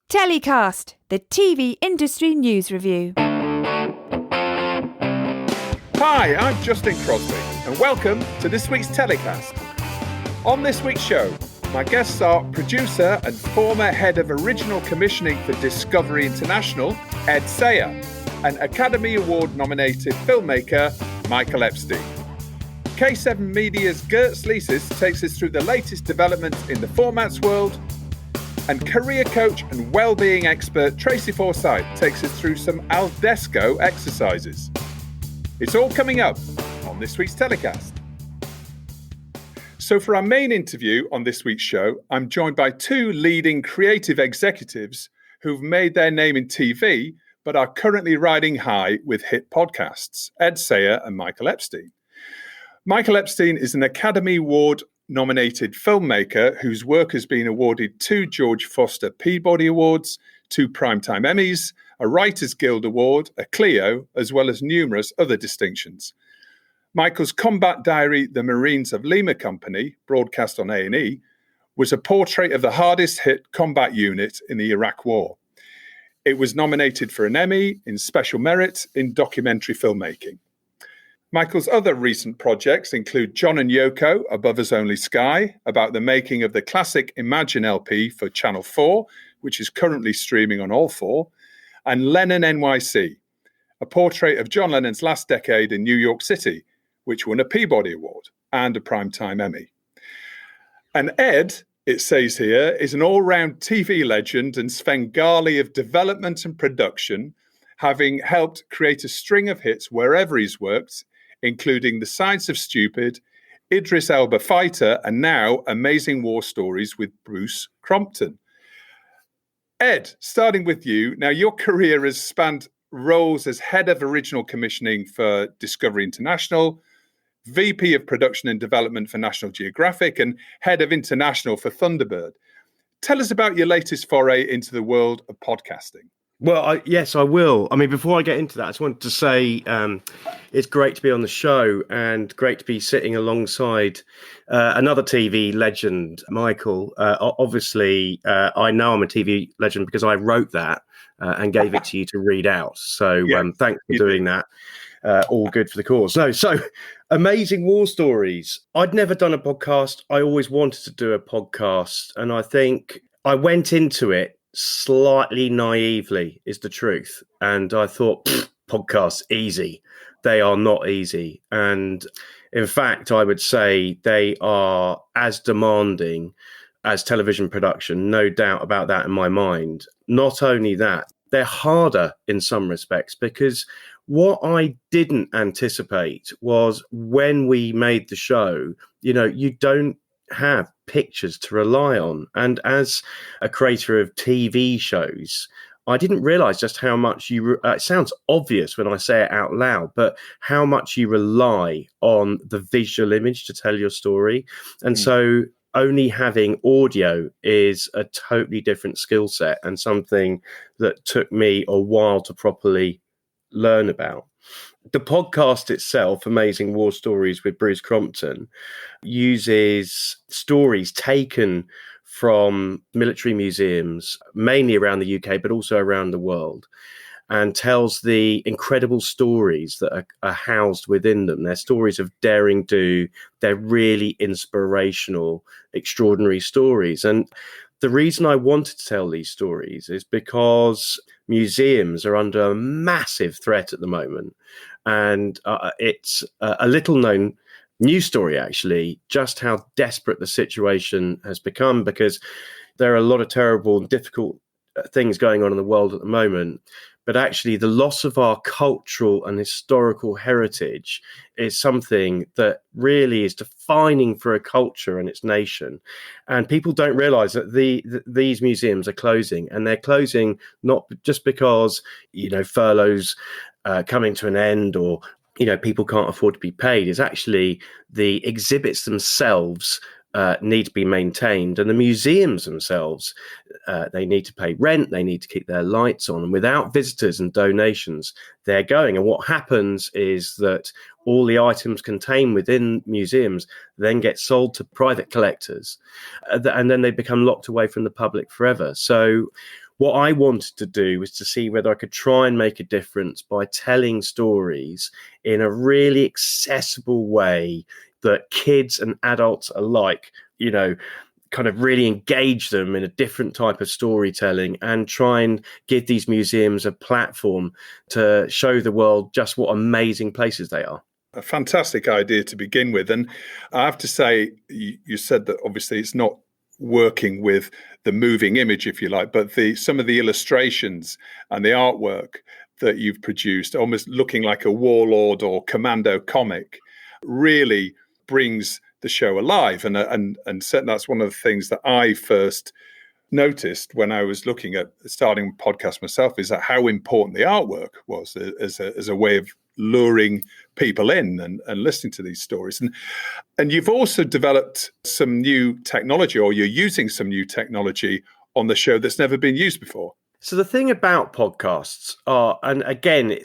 TellyCast, the TV industry news review. Hi, I'm Justin Crosby, and welcome to this week's TellyCast. On this week's show, my guests are producer and former head of original commissioning for Discovery International, Ed Sayer, and Academy Award-nominated filmmaker, Michael Epstein. K7 Media's Girts Licis takes us through the latest developments in the formats world, and career coach and wellbeing expert Tracy Forsyth takes us through some al desco exercises. It's all coming up on this week's TellyCast. So for our main interview on this week's show, I'm joined by two leading creative executives who've made their name in TV, but are currently riding high with hit podcasts, Ed Sayer and Michael Epstein. Michael Epstein is an Academy Award-nominated filmmaker whose work has been awarded 2 George Foster Peabody Awards, 2 Primetime Emmys, a Writers Guild Award, a Clio, as well as numerous other distinctions. Michael's combat diary, The Marines of Lima Company, broadcast on A&E, was a portrait of the hardest hit combat unit in the Iraq War. It was nominated for an Emmy in Special Merit in Documentary Filmmaking. Michael's other recent projects include John and Yoko, Above Us Only Sky, about the making of the classic Imagine LP for Channel 4, which is currently streaming on all 4, and LENNONYC, a portrait of John Lennon's last decade in New York City, which won a Peabody Award and a Primetime Emmy. And Ed, it says here, is an all-round TV legend and Svengali of development and production, having helped create a string of hits wherever he's worked, including The Science of Stupid, Idris Elba Fighter, and now Amazing War Stories with Bruce Crompton. Ed, starting with you, now your career has spanned roles as head of original commissioning for Discovery International, VP of production and development for National Geographic, and head of international for Thunderbird. Tell us about your latest foray into the world of podcasting. Well, yes, I will. I mean, before I get into that, I just wanted to say it's great to be on the show and great to be sitting alongside another TV legend, Michael. Obviously, I know I'm a TV legend because I wrote that and gave it to you to read out. So thanks for doing that. All good for the cause. So Amazing War Stories. I'd never done a podcast. I always wanted to do a podcast. And I think I went into it slightly naively, is the truth. And I thought, podcasts, easy. They are not easy. And in fact, I would say they are as demanding as television production, no doubt about that in my mind. Not only that, they're harder in some respects because what I didn't anticipate was when we made the show, you don't have pictures to rely on. And as a creator of TV shows, I didn't realize just how much it sounds obvious when I say it out loud, but how much you rely on the visual image to tell your story. And so only having audio is a totally different skill set and something that took me a while to properly learn about. The podcast itself, Amazing War Stories with Bruce Crompton, uses stories taken from military museums, mainly around the UK, but also around the world, and tells the incredible stories that are housed within them. They're stories of daring do. They're really inspirational, extraordinary stories. And the reason I wanted to tell these stories is because museums are under a massive threat at the moment. And it's a little known news story, actually, just how desperate the situation has become, because there are a lot of terrible and difficult things going on in the world at the moment. But actually, the loss of our cultural and historical heritage is something that really is defining for a culture and its nation. And people don't realize that these museums are closing, and they're closing not just because, furloughs coming to an end or, people can't afford to be paid. It's actually the exhibits themselves need to be maintained, and the museums themselves, they need to pay rent, they need to keep their lights on, and without visitors and donations, they're going. And what happens is that all the items contained within museums then get sold to private collectors, and then they become locked away from the public forever. So what I wanted to do was to see whether I could try and make a difference by telling stories in a really accessible way that kids and adults alike, kind of really engage them in a different type of storytelling and try and give these museums a platform to show the world just what amazing places they are. A fantastic idea to begin with. And I have to say, you said that obviously it's not working with the moving image, if you like, but some of the illustrations and the artwork that you've produced, almost looking like a warlord or commando comic, really brings the show alive. And certainly that's one of the things that I first noticed when I was looking at starting a podcast myself, is that how important the artwork was as a way of luring people in and listening to these stories. And you've also developed some new technology, or you're using some new technology on the show that's never been used before. So the thing about podcasts are, and again,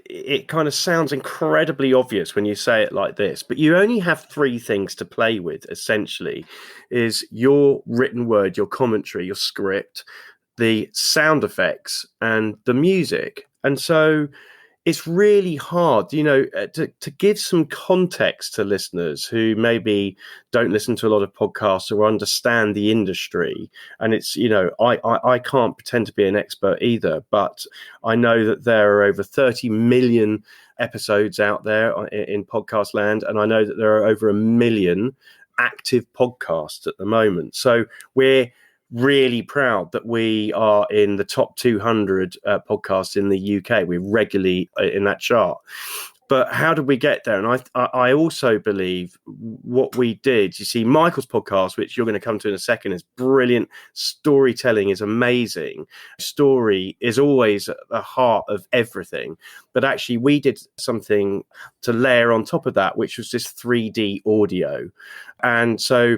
it kind of sounds incredibly obvious when you say it like this, but you only have three things to play with, essentially, is your written word, your commentary, your script, the sound effects, and the music. And so it's really hard, to give some context to listeners who maybe don't listen to a lot of podcasts or understand the industry. And it's, I can't pretend to be an expert either, but I know that there are over 30 million episodes out there in podcast land. And I know that there are over 1 million active podcasts at the moment. So we're really proud that we are in the top 200 podcasts in the UK. We're regularly in that chart. But how did we get there? And I also believe what we did, you see, Michael's podcast, which you're going to come to in a second, is brilliant. Storytelling is amazing. Story is always at the heart of everything. But actually, we did something to layer on top of that, which was this 3D audio. And so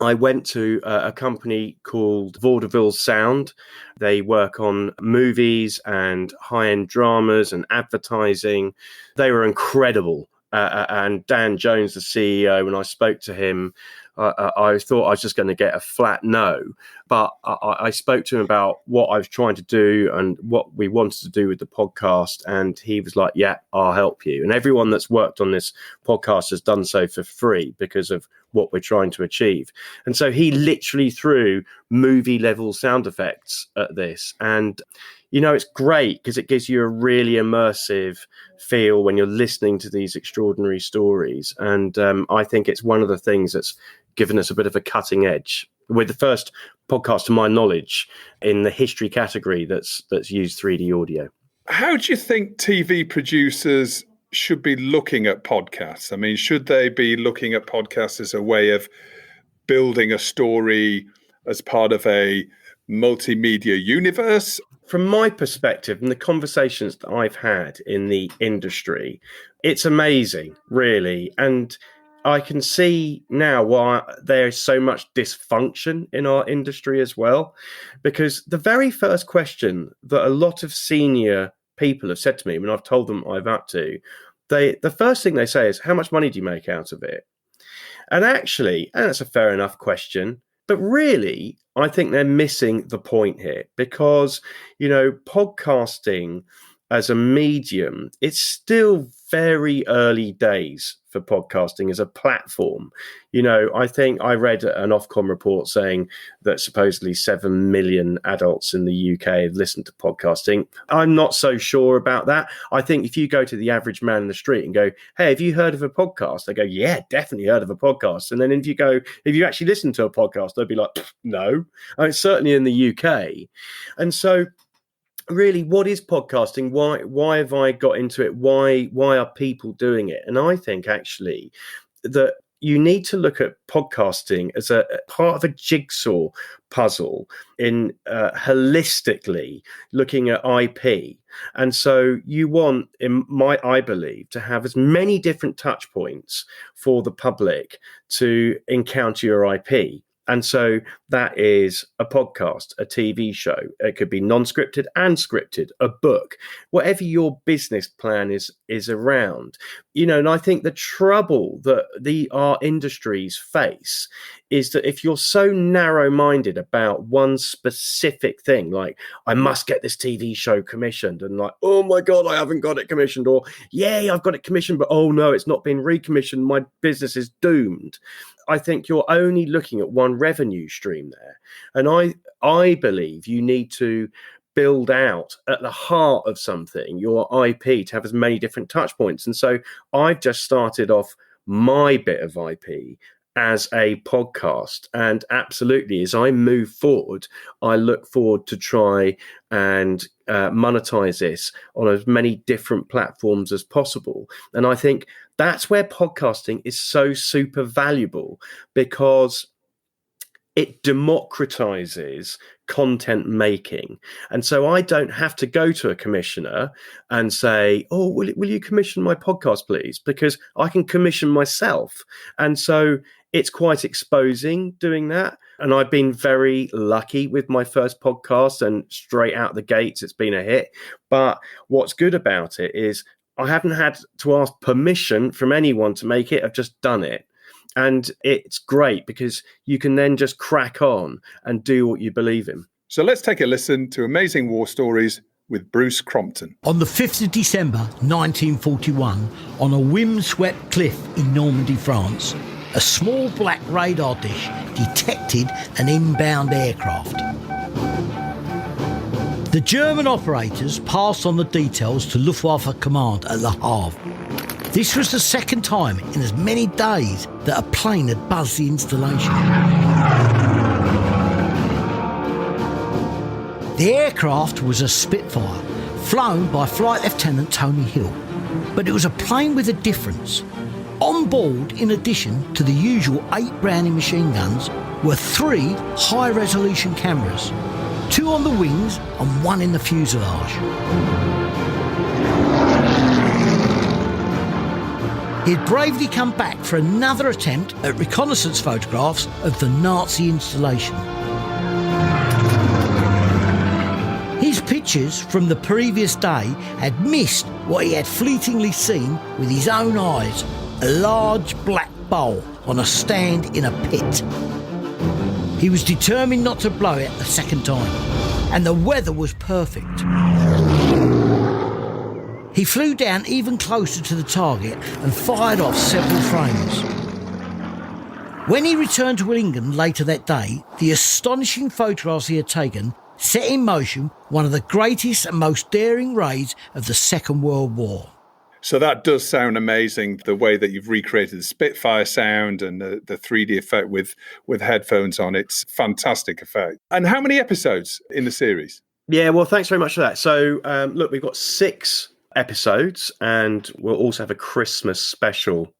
I went to a company called Vaudeville Sound. They work on movies and high-end dramas and advertising. They were incredible. And Dan Jones, the CEO, when I spoke to him, I thought I was just going to get a flat no. But I spoke to him about what I was trying to do and what we wanted to do with the podcast. And he was like, yeah, I'll help you. And everyone that's worked on this podcast has done so for free because of what we're trying to achieve. And so he literally threw movie level sound effects at this. And it's great because it gives you a really immersive feel when you're listening to these extraordinary stories. And I think it's one of the things that's given us a bit of a cutting edge. We're the first podcast, to my knowledge, in the history category that's used 3D audio. How do you think TV producers should be looking at podcasts? I mean, should they be looking at podcasts as a way of building a story as part of a multimedia universe? From my perspective and the conversations that I've had in the industry, it's amazing, really. And I can see now why there is so much dysfunction in our industry as well, because the very first question that a lot of senior people have said to me when I've told them what I'm up to, the first thing they say is, how much money do you make out of it? And actually, and that's a fair enough question, but really, I think they're missing the point here because, podcasting as a medium, it's still very early days for podcasting as a platform. I think I read an Ofcom report saying that supposedly 7 million adults in the UK have listened to podcasting. I'm not so sure about that. I think if you go to the average man in the street and go, hey, have you heard of a podcast? They go, yeah, definitely heard of a podcast. And then if you actually listen to a podcast, they'll be like, no. I mean, certainly in the UK. And so really, what is podcasting? Why have I got into it? Why are people doing it? And I think actually that you need to look at podcasting as a part of a jigsaw puzzle in holistically looking at IP. And so you want, I believe, to have as many different touch points for the public to encounter your IP. And so that is a podcast, a TV show. It could be non-scripted and scripted, a book, whatever your business plan is around. And I think the trouble that our industries face is that if you're so narrow-minded about one specific thing, like I must get this TV show commissioned, and like, oh my God, I haven't got it commissioned, or yay, I've got it commissioned, but oh no, it's not been recommissioned, my business is doomed. I think you're only looking at one revenue stream there. And I believe you need to build out at the heart of something, your IP, to have as many different touch points. And so I've just started off my bit of IP as a podcast. And absolutely, as I move forward, I look forward to try and monetize this on as many different platforms as possible. And I think that's where podcasting is so super valuable, because it democratizes content making. And so I don't have to go to a commissioner and say, oh, will you commission my podcast, please? Because I can commission myself. And so it's quite exposing doing that. And I've been very lucky with my first podcast, and straight out the gates, it's been a hit. But what's good about it is I haven't had to ask permission from anyone to make it. I've just done it. And it's great because you can then just crack on and do what you believe in. So let's take a listen to Amazing War Stories with Bruce Crompton. On the 5th of December 1941, on a wind-swept cliff in Normandy, France, a small black radar dish detected an inbound aircraft. The German operators passed on the details to Luftwaffe Command at Le Havre. This was the second time in as many days that a plane had buzzed the installation. The aircraft was a Spitfire, flown by Flight Lieutenant Tony Hill. But it was a plane with a difference. On board, in addition to the usual 8 Browning machine guns, were 3 high-resolution cameras, 2 on the wings and 1 in the fuselage. He had bravely come back for another attempt at reconnaissance photographs of the Nazi installation. His pictures from the previous day had missed what he had fleetingly seen with his own eyes, a large black bowl on a stand in a pit. He was determined not to blow it a second time, and the weather was perfect. He flew down even closer to the target and fired off several frames. When he returned to England later that day, the astonishing photographs he had taken set in motion one of the greatest and most daring raids of the Second World War. So that does sound amazing, the way that you've recreated the Spitfire sound and the 3D effect with headphones on. It's fantastic effect. And how many episodes in the series? Yeah, well, thanks very much for that. So, look, we've got 6 episodes, and we'll also have a Christmas special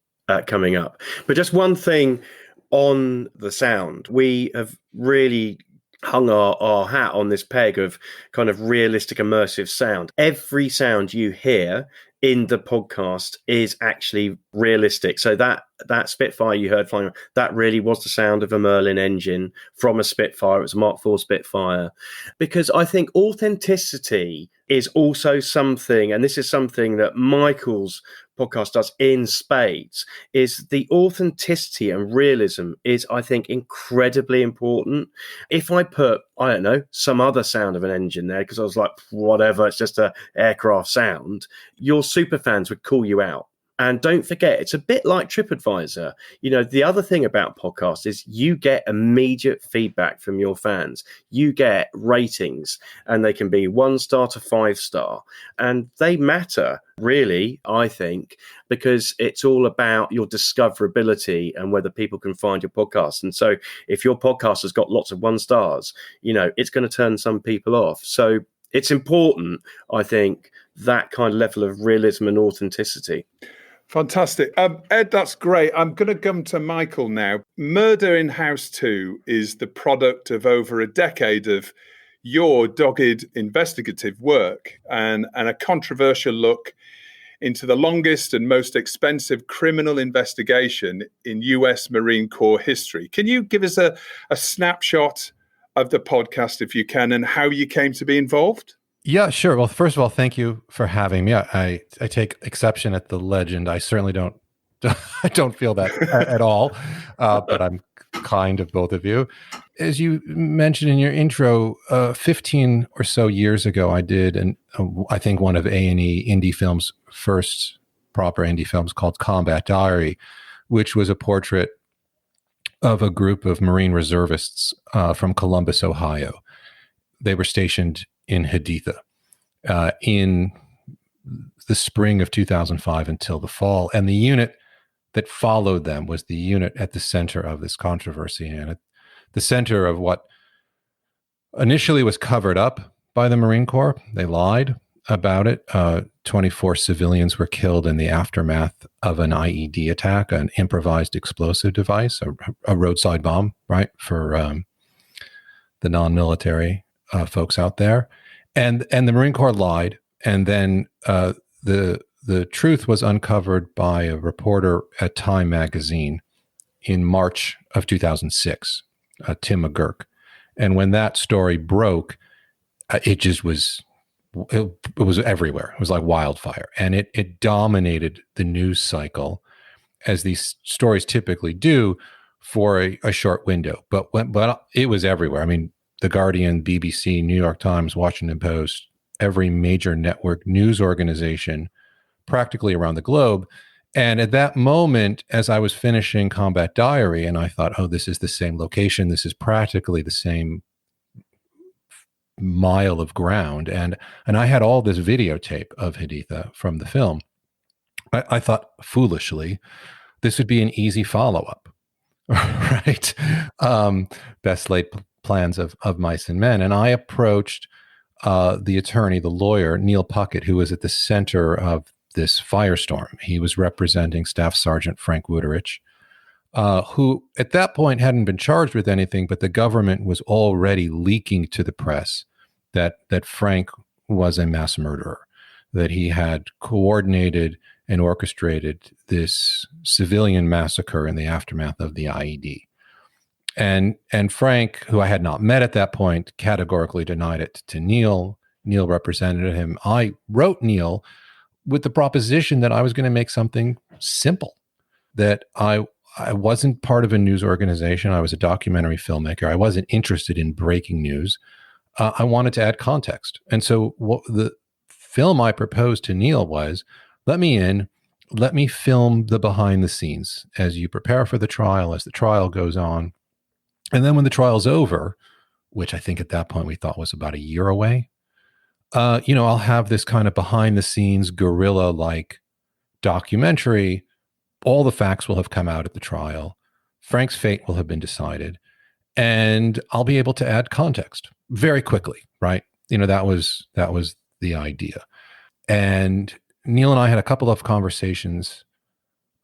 coming up. But just one thing on the sound, we have really hung our hat on this peg of kind of realistic immersive sound. Every sound you hear in the podcast is actually realistic. So that Spitfire you heard flying, that really was the sound of a Merlin engine from a Spitfire. It was a Mark IV Spitfire. Because I think authenticity is also something, and this is something that Michael's podcast does in spades, is the authenticity and realism is, I think, incredibly important. If I put, I don't know, some other sound of an engine there, because I was like, whatever, it's just an aircraft sound, your super fans would call you out. And don't forget, it's a bit like TripAdvisor. You know, the other thing about podcasts is you get immediate feedback from your fans. You get ratings, and they can be 1-star to 5-star. And they matter, really, I think, because it's all about your discoverability and whether people can find your podcast. And so if your podcast has got lots of 1-stars, you know, it's going to turn some people off. So it's important, I think, that kind of level of realism and authenticity. Fantastic. Ed, that's great. I'm going to come to Michael now. Murder in House 2 is the product of over a decade of your dogged investigative work and a controversial look into the longest and most expensive criminal investigation in US Marine Corps history. Can you give us a snapshot of the podcast, if you can, and how you came to be involved? Yeah, sure. Well, first of all, thank you for having me. I take exception at the legend. I certainly don't I don't feel that at all, but I'm kind of both of you. As you mentioned in your intro, 15 or so years ago, I did, I think one of A&E indie films' first proper indie films called Combat Diary, which was a portrait of a group of Marine reservists from Columbus, Ohio. They were stationed in Haditha in the spring of 2005 until the fall. And the unit that followed them was the unit at the center of this controversy, and at the center of what initially was covered up by the Marine Corps. They lied about it. 24 civilians were killed in the aftermath of an IED attack, an improvised explosive device, a roadside bomb, right, for the non-military folks out there. And the Marine Corps lied, and then the truth was uncovered by a reporter at Time magazine in March of 2006, Tim McGurk. And when that story broke, it just was, it was everywhere. It was like wildfire. And it dominated the news cycle, as these stories typically do, for a short window. But it was everywhere. I mean, The Guardian, BBC, New York Times, Washington Post, every major network news organization practically around the globe. And at that moment, as I was finishing Combat Diary, and I thought, oh, this is the same location. This is practically the same mile of ground. And I had all this videotape of Haditha from the film. I thought, foolishly, this would be an easy follow-up, right? Best laid plans of mice and men. And I approached the attorney, the lawyer, Neil Puckett, who was at the center of this firestorm. He was representing Staff Sergeant Frank Wuterich, who at that point hadn't been charged with anything, but the government was already leaking to the press that Frank was a mass murderer, that he had coordinated and orchestrated this civilian massacre in the aftermath of the IED. And Frank, who I had not met at that point, categorically denied it to Neil. Neil represented him. I wrote Neil with the proposition that I was going to make something simple, that I wasn't part of a news organization. I was a documentary filmmaker. I wasn't interested in breaking news. I wanted to add context. And so what the film I proposed to Neil was, let me film the behind the scenes as you prepare for the trial, as the trial goes on. And then when the trial's over, which I think at that point we thought was about a year away, I'll have this kind of behind the scenes guerrilla-like documentary. All the facts will have come out at the trial. Frank's fate will have been decided, and I'll be able to add context very quickly, right? That was the idea. And Neil and I had a couple of conversations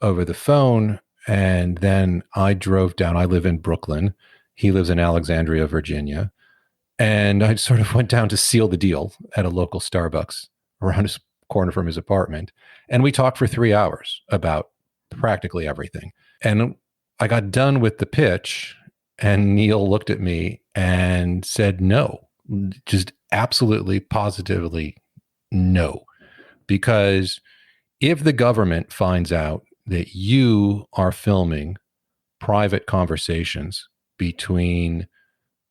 over the phone, and then I drove down. I live in Brooklyn. He lives in Alexandria, Virginia. And I sort of went down to seal the deal at a local Starbucks around his corner from his apartment. And we talked for 3 hours about practically everything. And I got done with the pitch, and Neil looked at me and said, no, just absolutely, positively no. Because if the government finds out that you are filming private conversations between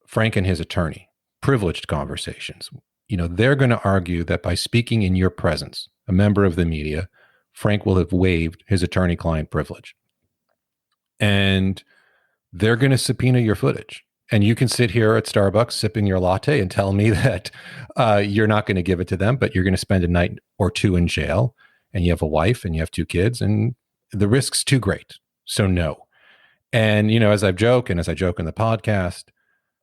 Frank and his attorney, privileged conversations, they're going to argue that by speaking in your presence, a member of the media, Frank will have waived his attorney-client privilege. And they're going to subpoena your footage. And you can sit here at Starbucks sipping your latte and tell me that you're not going to give it to them, but you're going to spend a night or two in jail, and you have a wife and you have 2 kids, and the risk's too great. So no. And, as I joke in the podcast,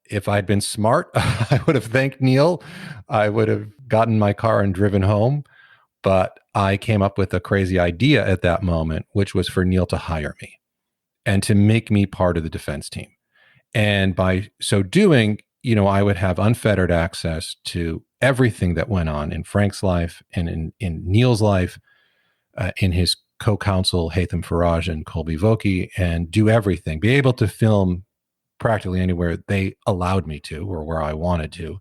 if I'd been smart, I would have thanked Neil. I would have gotten my car and driven home. But I came up with a crazy idea at that moment, which was for Neil to hire me and to make me part of the defense team. And by so doing, I would have unfettered access to everything that went on in Frank's life and in Neil's life. in his co-counsel, Haitham Faraj and Colby Vokey, and do everything, be able to film practically anywhere they allowed me to or where I wanted to.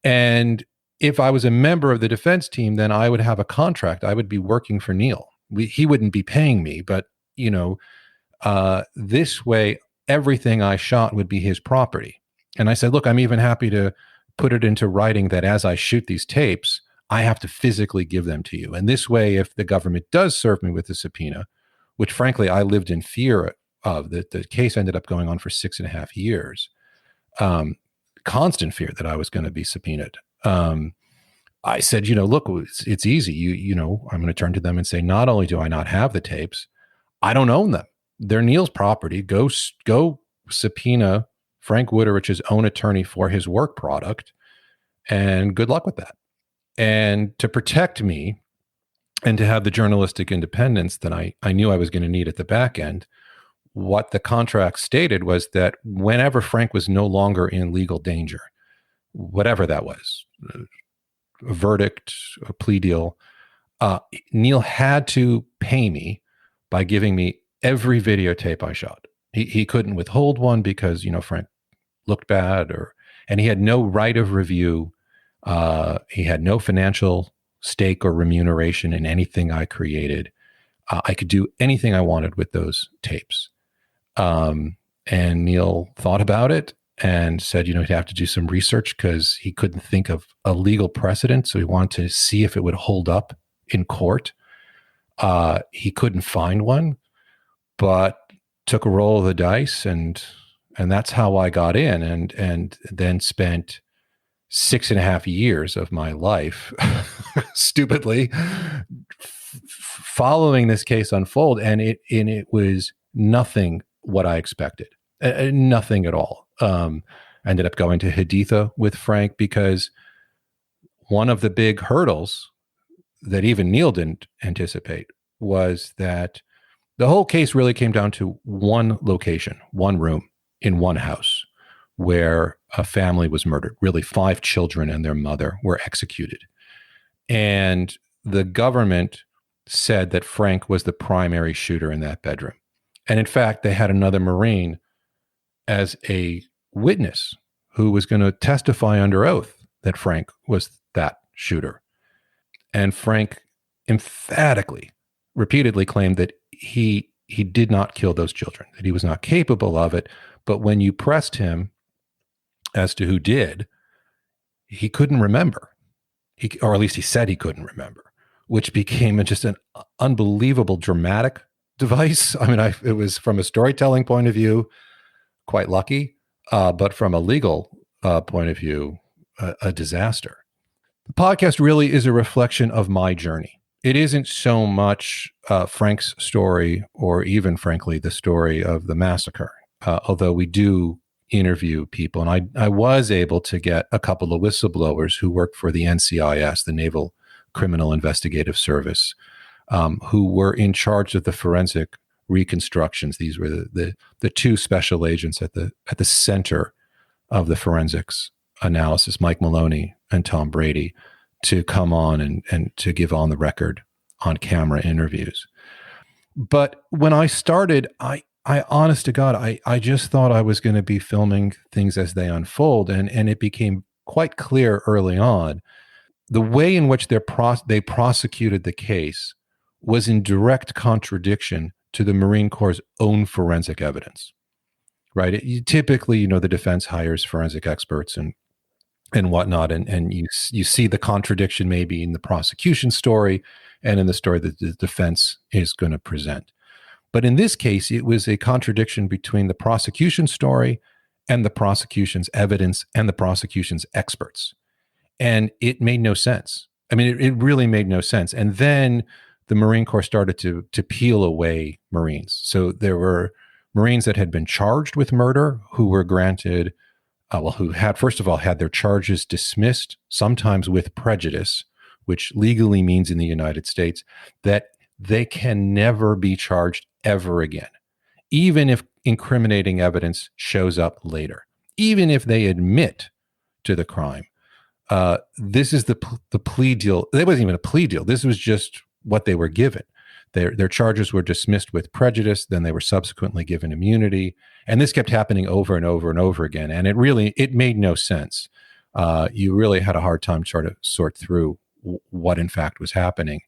And if I was a member of the defense team, then I would have a contract. I would be working for Neil. He wouldn't be paying me, but this way, everything I shot would be his property. And I said, look, I'm even happy to put it into writing that as I shoot these tapes, I have to physically give them to you. And this way, if the government does serve me with a subpoena, which frankly, I lived in fear of, that the case ended up going on for 6.5 years, constant fear that I was going to be subpoenaed. I said, look, it's easy. I'm going to turn to them and say, not only do I not have the tapes, I don't own them. They're Neil's property. Go subpoena Frank Wooderich's own attorney for his work product, and good luck with that. And to protect me and to have the journalistic independence that I knew I was going to need at the back end, what the contract stated was that whenever Frank was no longer in legal danger, whatever that was, a verdict, a plea deal, Neil had to pay me by giving me every videotape I shot. He couldn't withhold one because, Frank looked bad, and he had no right of review. He had no financial stake or remuneration in anything I created. I could do anything I wanted with those tapes. And Neil thought about it and said, he'd have to do some research because he couldn't think of a legal precedent. So he wanted to see if it would hold up in court. He couldn't find one, but took a roll of the dice, and that's how I got in, and then spent 6.5 years of my life stupidly following this case unfold. And it was nothing what I expected, nothing at all. Ended up going to Haditha with Frank because one of the big hurdles that even Neil didn't anticipate was that the whole case really came down to one location, one room in one house where a family was murdered. Really, 5 children and their mother were executed. And the government said that Frank was the primary shooter in that bedroom. And in fact, they had another Marine as a witness who was going to testify under oath that Frank was that shooter. And Frank emphatically, repeatedly claimed that he did not kill those children, that he was not capable of it. But when you pressed him as to who did, he couldn't remember. Or at least he said he couldn't remember, which became just an unbelievable dramatic device. I mean, it was, from a storytelling point of view, quite lucky, but from a legal point of view, a disaster. The podcast really is a reflection of my journey. It isn't so much Frank's story, or even, frankly, the story of the massacre, although we do interview people. And I was able to get a couple of whistleblowers who worked for the NCIS, the Naval Criminal Investigative Service, who were in charge of the forensic reconstructions. These were the 2 special agents at the center of the forensics analysis, Mike Maloney and Tom Brady, to come on and to give on the record, on camera interviews. But when I started, I honest to God, I just thought I was going to be filming things as they unfold. And it became quite clear early on, the way in which they prosecuted the case was in direct contradiction to the Marine Corps' own forensic evidence, right? Typically, the defense hires forensic experts and whatnot, and you see the contradiction maybe in the prosecution story and in the story that the defense is going to present. But in this case, it was a contradiction between the prosecution story and the prosecution's evidence and the prosecution's experts. And it made no sense. I mean, it really made no sense. And then the Marine Corps started to peel away Marines. So there were Marines that had been charged with murder who were granted, who had, first of all, had their charges dismissed, sometimes with prejudice, which legally means in the United States that they can never be charged ever again, even if incriminating evidence shows up later, even if they admit to the crime. This is the plea deal. It wasn't even a plea deal. This was just what they were given. Their charges were dismissed with prejudice. Then they were subsequently given immunity. And this kept happening over and over and over again. And it made no sense. You really had a hard time trying to sort through what in fact was happening.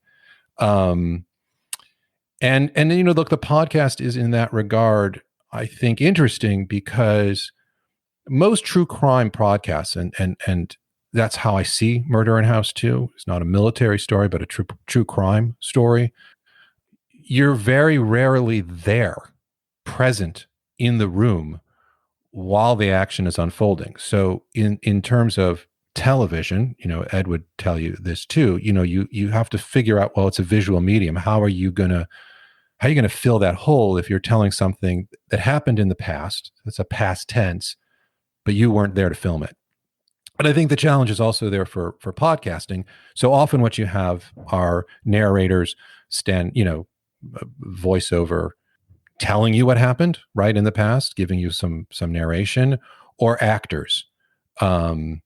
And look, the podcast is in that regard, I think, interesting because most true crime podcasts, and that's how I see Murder in House 2. It's not a military story, but a true crime story. You're very rarely there, present in the room while the action is unfolding. So in terms of television, Ed would tell you this too, you have to figure out, well, it's a visual medium. How are you going to fill that hole if you're telling something that happened in the past? It's a past tense, but you weren't there to film it. But I think the challenge is also there for podcasting. So often what you have are narrators voiceover telling you what happened right in the past, giving you some narration, or actors doing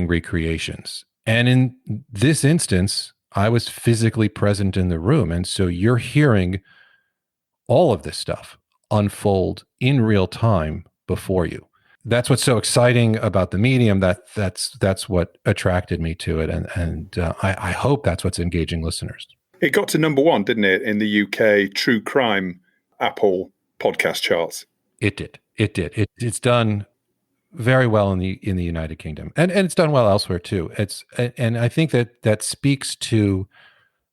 recreations. And in this instance, I was physically present in the room. And so you're hearing all of this stuff unfold in real time before you. That's what's so exciting about the medium. That's what attracted me to it. And I hope that's what's engaging listeners. It got to number 1, didn't it, in the UK true crime Apple podcast charts? It did. It's done very well in the United Kingdom, and it's done well elsewhere too. And I think that speaks to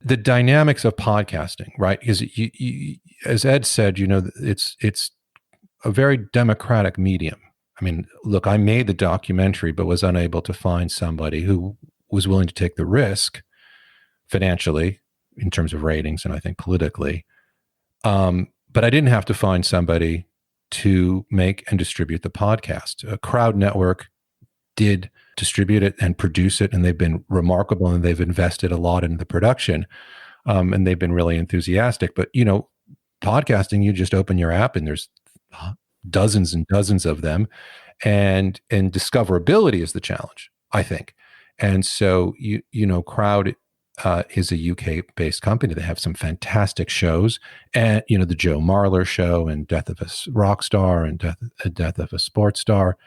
the dynamics of podcasting, right? Because you, as Ed said, it's a very democratic medium. I mean, look, I made the documentary, but was unable to find somebody who was willing to take the risk financially, in terms of ratings, and I think politically. But I didn't have to find somebody to make and distribute the podcast. A Crowd Network did distribute it and produce it, and they've been remarkable, and they've invested a lot in the production, and they've been really enthusiastic. But, podcasting, you just open your app and there's dozens and dozens of them, and discoverability is the challenge, I think. And so, Crowd is a UK-based company. They have some fantastic shows, and the Joe Marler Show, and Death of a Rock Star, and Death of a Sports Star,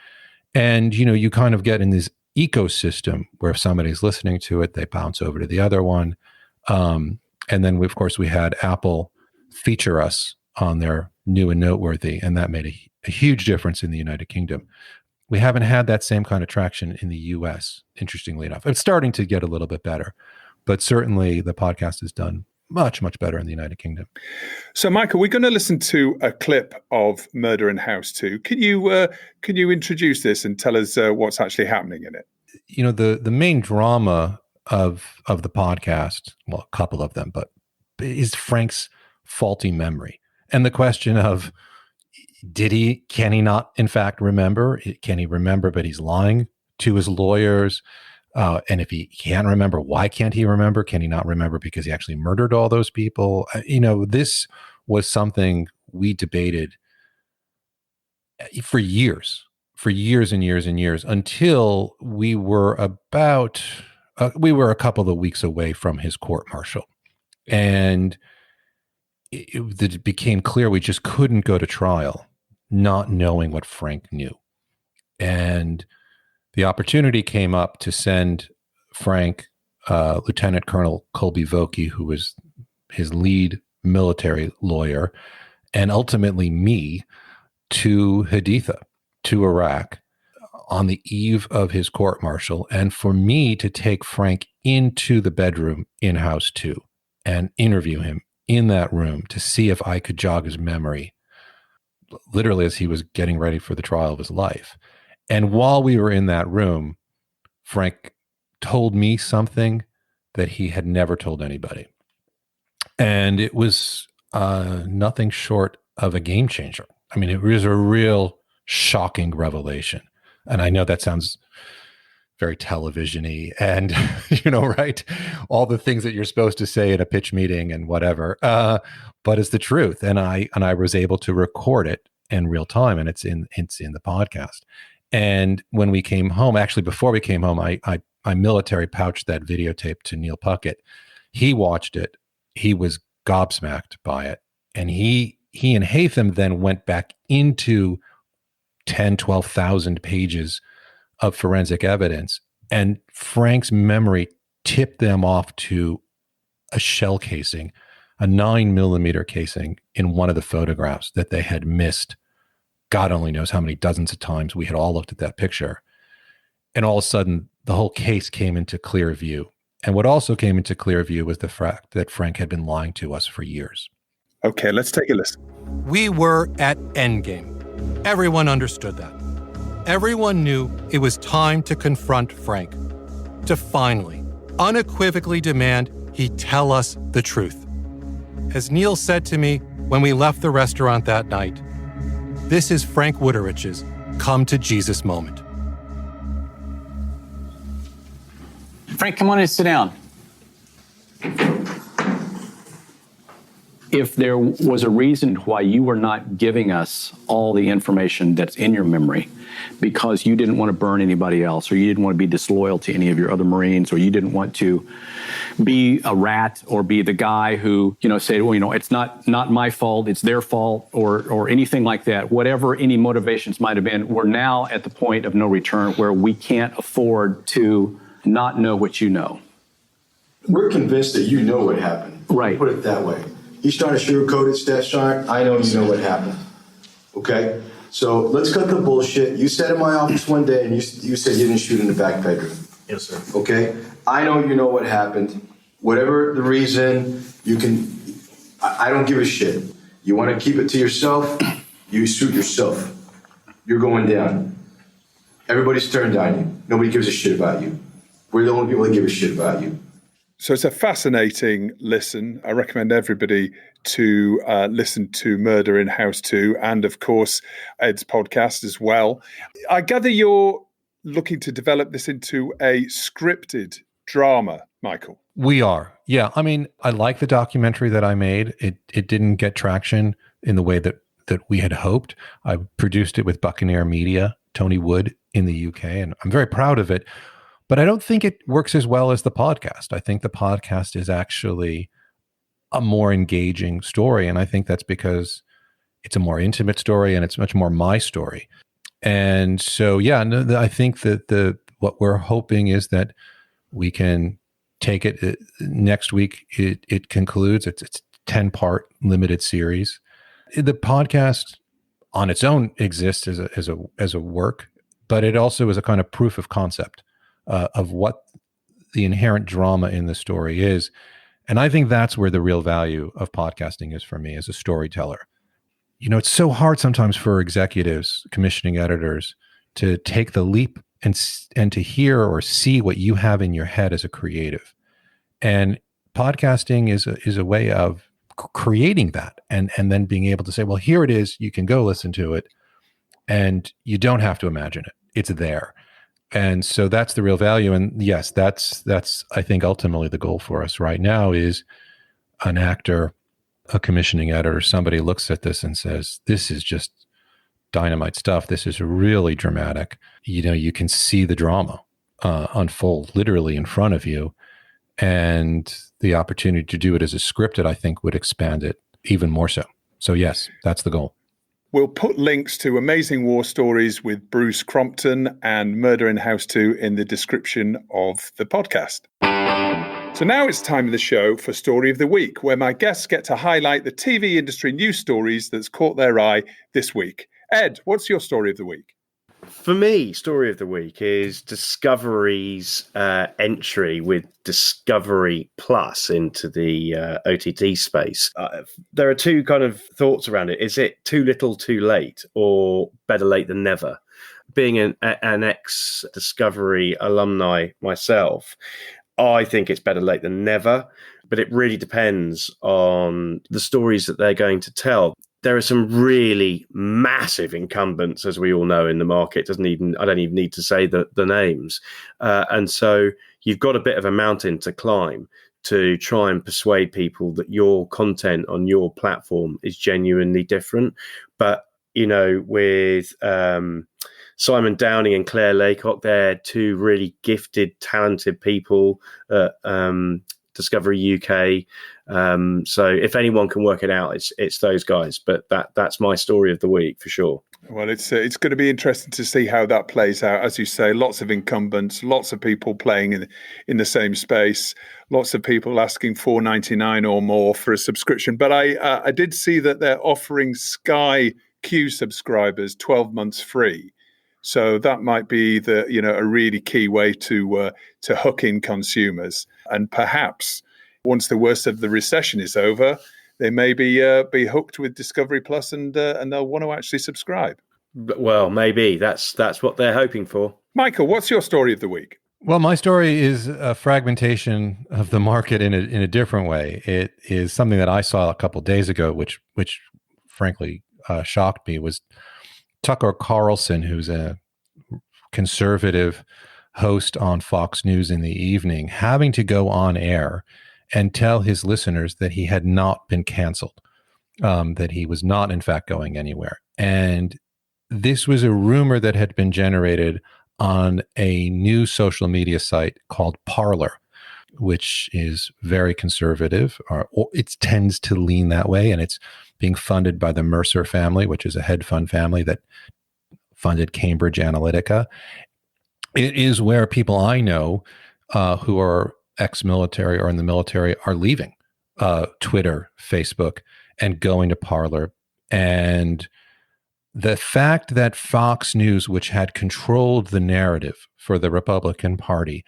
and you kind of get in this ecosystem where if somebody's listening to it, they bounce over to the other one, and then of course we had Apple feature us on their New and Noteworthy, and that made a huge difference in the United Kingdom. We haven't had that same kind of traction in the US, interestingly enough. It's starting to get a little bit better. But certainly the podcast is done much, much better in the United Kingdom. So, Michael, we're going to listen to a clip of Murder in House 2. Can you introduce this and tell us what's actually happening in it? The main drama of the podcast, well, a couple of them, but is Frank's faulty memory. And the question of, can he not, in fact, remember? Can he remember, but he's lying to his lawyers? And if he can't remember, why can't he remember? Can he not remember because he actually murdered all those people? This was something we debated for years and years and years, until we were a couple of weeks away from his court-martial. And it became clear we just couldn't go to trial not knowing what Frank knew. And the opportunity came up to send Frank, Lieutenant Colonel Colby Vokey, who was his lead military lawyer, and ultimately me, to Haditha, to Iraq, on the eve of his court-martial, and for me to take Frank into the bedroom in House 2 and interview him in that room to see if I could jog his memory, literally as he was getting ready for the trial of his life. And while we were in that room, Frank told me something that he had never told anybody. And it was nothing short of a game changer. I mean, it was a real shocking revelation. And I know that sounds very television-y and, right? All the things that you're supposed to say at a pitch meeting and whatever. But it's the truth. And I was able to record it in real time, and it's in the podcast. And when we came home, actually before we came home, I military pouched that videotape to Neil Puckett. He watched it he was gobsmacked by it. And he and Haytham then went back into 10, 12,000 pages of forensic evidence. And Frank's memory tipped them off to a shell casing, a 9mm casing in one of the photographs that they had missed. God only knows how many dozens of times we had all looked at that picture. And all of a sudden, the whole case came into clear view. And what also came into clear view was the fact that Frank had been lying to us for years. Okay, let's take a listen. We were at endgame. Everyone understood that. Everyone knew it was time to confront Frank, to finally, unequivocally demand he tell us the truth. As Neil said to me when we left the restaurant that night, this is Frank Wooderich's come to Jesus moment. Frank, come on in and sit down. If there was a reason why you were not giving us all the information that's in your memory, because you didn't want to burn anybody else, or you didn't want to be disloyal to any of your other Marines, or you didn't want to be a rat or be the guy who, say, well, it's not my fault, it's their fault, or anything like that, whatever any motivations might have been, we're now at the point of no return where we can't afford to not know what you know. We're convinced that you know what happened. Right. Put it that way. He's trying to sugarcoat it, Stat Shark. I know you know what happened. Okay? So let's cut the bullshit. You sat in my office one day and you said you didn't shoot in the back bedroom. Yes, sir. Okay? I know you know what happened. Whatever the reason, you can... I don't give a shit. You want to keep it to yourself, you shoot yourself. You're going down. Everybody's turned on you. Nobody gives a shit about you. We're the only people that give a shit about you. So it's a fascinating listen. I recommend everybody to listen to Murder in House 2 and, of course, Ed's podcast as well. I gather you're looking to develop this into a scripted drama, Michael. We are. Yeah. I mean, I like the documentary that I made. It didn't get traction in the way that we had hoped. I produced it with Buccaneer Media, Tony Wood in the UK, and I'm very proud of it. But I don't think it works as well as the podcast. I think the podcast is actually a more engaging story. And I think that's because it's a more intimate story and it's much more my story. And so, yeah, I think that what we're hoping is that we can take it next week. It concludes. It's a 10-part limited series. The podcast on its own exists as a work, but it also is a kind of proof of concept of what the inherent drama in the story is. And I think that's where the real value of podcasting is for me as a storyteller. It's so hard sometimes for executives, commissioning editors, to take the leap and to hear or see what you have in your head as a creative. And podcasting is a way of creating that and then being able to say, well, here it is. You can go listen to it and you don't have to imagine it. It's there. And so that's the real value. And yes, that's I think ultimately the goal for us right now is an actor, a commissioning editor, somebody looks at this and says, this is just dynamite stuff. This is really dramatic. You can see the drama unfold literally in front of you. And the opportunity to do it as a scripted, I think, would expand it even more so. So yes, that's the goal. We'll put links to Amazing War Stories with Bruce Crompton and Murder in House 2 in the description of the podcast. So now it's time of the show for Story of the Week, where my guests get to highlight the TV industry news stories that's caught their eye this week. Ed, what's your Story of the Week? For me, Story of the Week is Discovery's entry with Discovery Plus into the OTT space. There are two kind of thoughts around it. Is it too little, too late, or better late than never? Being an ex-Discovery alumni myself, I think it's better late than never, but it really depends on the stories that they're going to tell. There are some really massive incumbents, as we all know, in the market. I don't even need to say the names. And so you've got a bit of a mountain to climb to try and persuade people that your content on your platform is genuinely different. But, with Simon Downing and Claire Laycock, they're two really gifted, talented people Discovery UK. So if anyone can work it out, it's those guys. But that's my story of the week for sure. Well, it's going to be interesting to see how that plays out. As you say, lots of incumbents, lots of people playing in the same space, lots of people asking $4.99 or more for a subscription. But I did see that they're offering Sky Q subscribers 12 months free. So that might be a really key way to hook in consumers. And perhaps once the worst of the recession is over, they may be hooked with Discovery Plus and they'll want to actually subscribe. Well, maybe that's what they're hoping for. Michael, what's your story of the week? Well, my story is a fragmentation of the market in a different way. It is something that I saw a couple of days ago, which frankly shocked me, was Tucker Carlson, who's a conservative host on Fox News in the evening, having to go on air and tell his listeners that he had not been canceled, that he was not, in fact, going anywhere. And this was a rumor that had been generated on a new social media site called Parler, which is very conservative, or it tends to lean that way, and it's being funded by the Mercer family, which is a hedge fund family that funded Cambridge Analytica. It is where people I know who are ex-military or in the military are leaving Twitter, Facebook, and going to Parler. And the fact that Fox News, which had controlled the narrative for the Republican Party,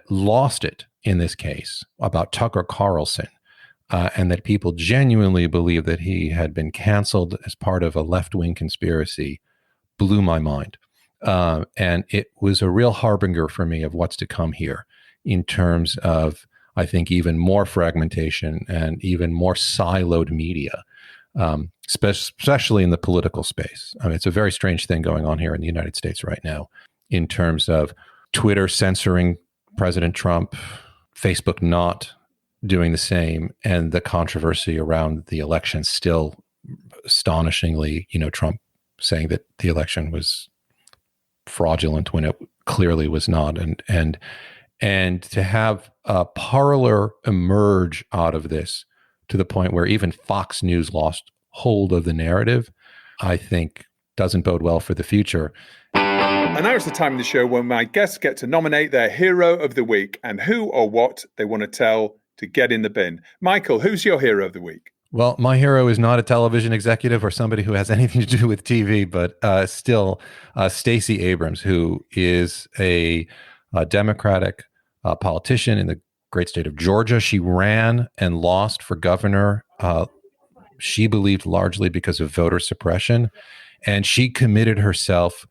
lost it in this case about Tucker Carlson, and that people genuinely believe that he had been canceled as part of a left-wing conspiracy, blew my mind. And it was a real harbinger for me of what's to come here in terms of, I think, even more fragmentation and even more siloed media, especially in the political space. I mean, it's a very strange thing going on here in the United States right now in terms of Twitter censoring President Trump, Facebook not doing the same, and the controversy around the election still astonishingly, Trump saying that the election was fraudulent when it clearly was not. And to have a Parler emerge out of this to the point where even Fox News lost hold of the narrative, I think doesn't bode well for the future. And now it's the time of the show when my guests get to nominate their hero of the week and who or what they want to tell to get in the bin. Michael, who's your hero of the week? Well, my hero is not a television executive or somebody who has anything to do with TV, but still Stacey Abrams, who is a Democratic politician in the great state of Georgia. She ran and lost for governor. She believed largely because of voter suppression. And she committed herself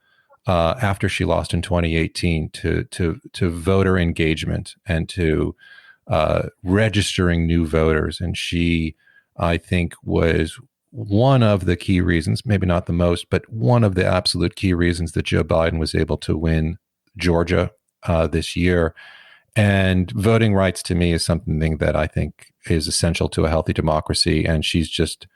after she lost in 2018 to voter engagement and to registering new voters. And she, I think, was one of the key reasons, maybe not the most, but one of the absolute key reasons that Joe Biden was able to win Georgia this year. And voting rights to me is something that I think is essential to a healthy democracy. And she's just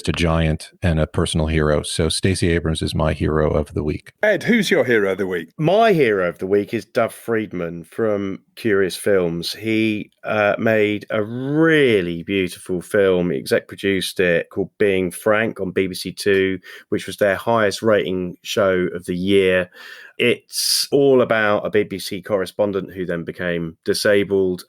a giant and a personal hero. So Stacey Abrams is my hero of the week. Ed, who's your hero of the week? My hero of the week is Dov Friedman from Curious Films. He made a really beautiful film. He exec produced it called Being Frank on BBC Two, which was their highest rating show of the year. It's all about a BBC correspondent who then became disabled.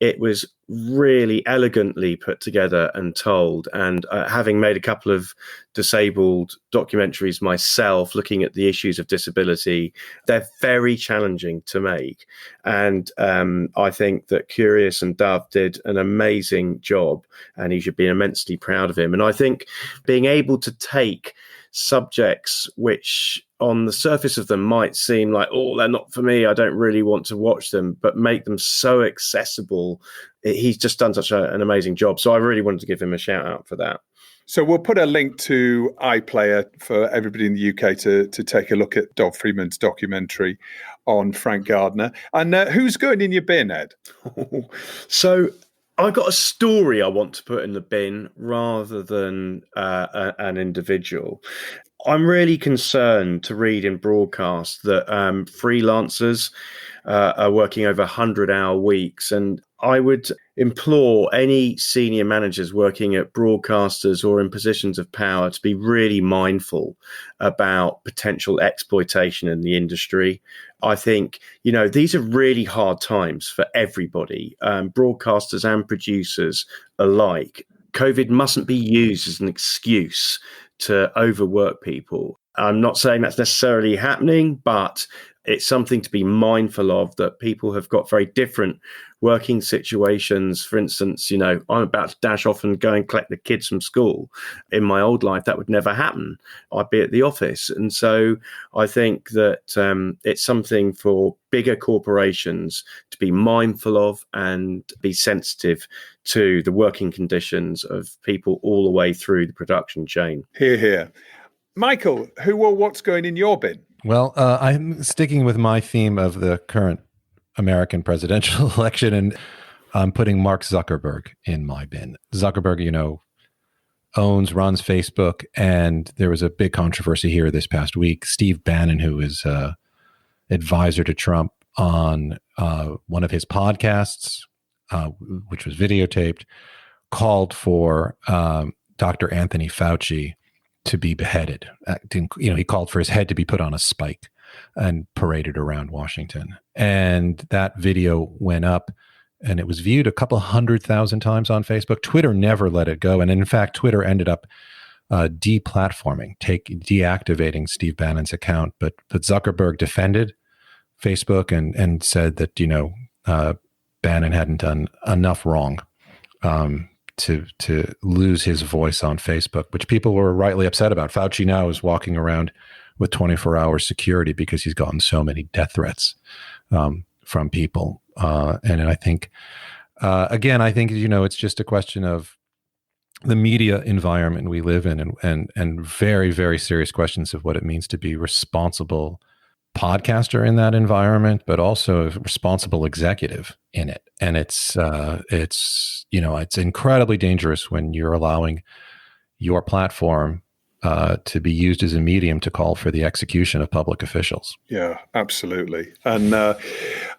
It was really elegantly put together and told. And having made a couple of disabled documentaries myself, looking at the issues of disability, they're very challenging to make. And I think that Curious and Dove did an amazing job, and he should be immensely proud of him. And I think being able to take subjects which on the surface of them might seem like, oh, they're not for me, I don't really want to watch them, but make them so accessible. He's just done such an amazing job. So I really wanted to give him a shout out for that. So we'll put a link to iPlayer for everybody in the UK to take a look at Dov Friedman's documentary on Frank Gardner. And who's going in your bin, Ed? So I've got a story I want to put in the bin rather than an individual. I'm really concerned to read in broadcast that freelancers are working over 100-hour weeks. And I would implore any senior managers working at broadcasters or in positions of power to be really mindful about potential exploitation in the industry. I think, these are really hard times for everybody, broadcasters and producers alike. COVID mustn't be used as an excuse to overwork people. I'm not saying that's necessarily happening, but it's something to be mindful of, that people have got very different working situations. For instance, I'm about to dash off and go and collect the kids from school. In my old life, that would never happen. I'd be at the office. And so I think that it's something for bigger corporations to be mindful of and be sensitive to the working conditions of people all the way through the production chain. Hear, hear. Michael, who or what's going in your bin? Well, I'm sticking with my theme of the current American presidential election, and I'm putting Mark Zuckerberg in my bin. Zuckerberg, runs Facebook, and there was a big controversy here this past week. Steve Bannon, who is advisor to Trump on one of his podcasts, which was videotaped, called for Dr. Anthony Fauci to be beheaded. He called for his head to be put on a spike and paraded around Washington. And that video went up, and it was viewed a couple 100,000 times on Facebook. Twitter never let it go. And in fact, Twitter ended up deplatforming, deactivating Steve Bannon's account. But Zuckerberg defended Facebook and said that, Bannon hadn't done enough wrong to lose his voice on Facebook, which people were rightly upset about. Fauci now is walking around with 24-hour security because he's gotten so many death threats from people. And I think, it's just a question of the media environment we live in, and very, very serious questions of what it means to be responsible podcaster in that environment, but also a responsible executive in it. And it's incredibly dangerous when you're allowing your platform to be used as a medium to call for the execution of public officials. Yeah, absolutely. And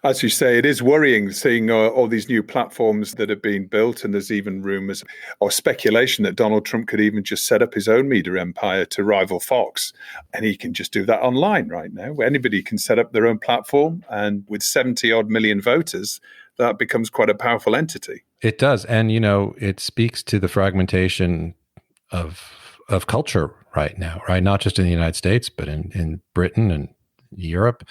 as you say, it is worrying seeing all these new platforms that have been built. And there's even rumors or speculation that Donald Trump could even just set up his own media empire to rival Fox. And he can just do that online right now. Anybody can set up their own platform. And with 70 odd million voters, that becomes quite a powerful entity. It does. And, it speaks to the fragmentation of culture right now, right? Not just in the United States, but in Britain and Europe.